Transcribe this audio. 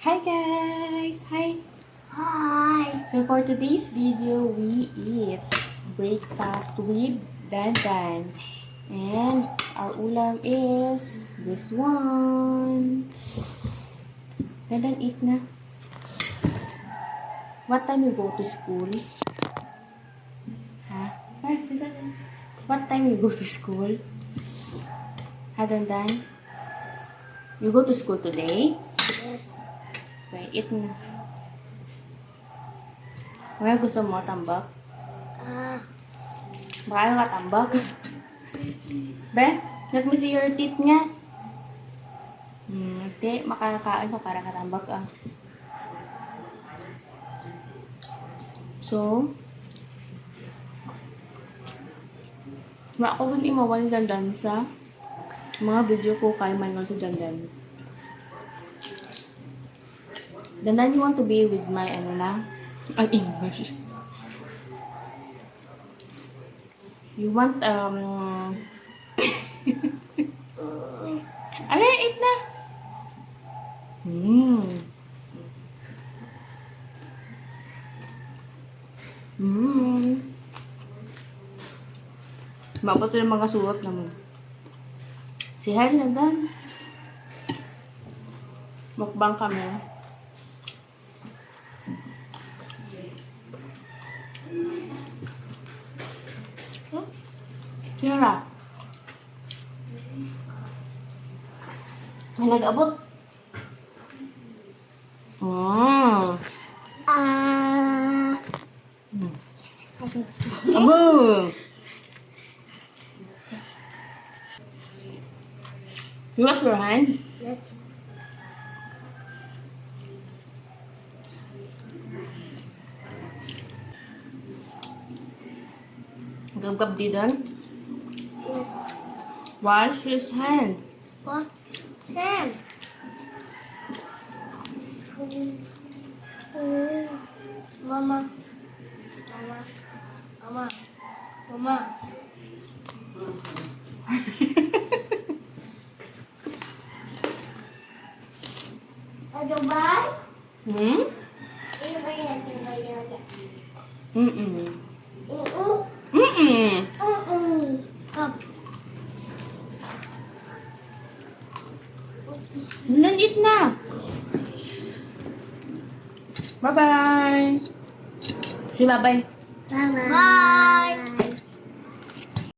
Hi guys! Hi! Hi. So for today's video, we eat breakfast with Dandan. And our ulam is this one. Dandan, eat na. What time you go to school? Ha? What time you go to school? Ha, Dandan? You go to school today? Yes. Okay, eat na. May gusto mo tambak? Baka ka tambak. Be, let me see your teeth nga. Te, makakain ka para katambak ah. So, ako din imawan ni Dandan sa mga video ko kay Manuel sa Dandan. Dandan, you want to be with my ano na? Ang English. You want, Alay, eat na! Mabot yung mga sulat naman. Si Hi, Dandan. Mukbang kami. Sarap. May nag-abot. Abo! You wash your hand? Yes. Gab-gab di doon. Wash his hand. What? Sam. Mama. Mama. Mama. Mama. Ano ba? Hmm? Ano ba yan? Ano ba yan? Mm-mm. Mm-mm. Mm-mm. Cup. Nanit na. Bye-bye. Si bye-bye. Bye-bye. Bye.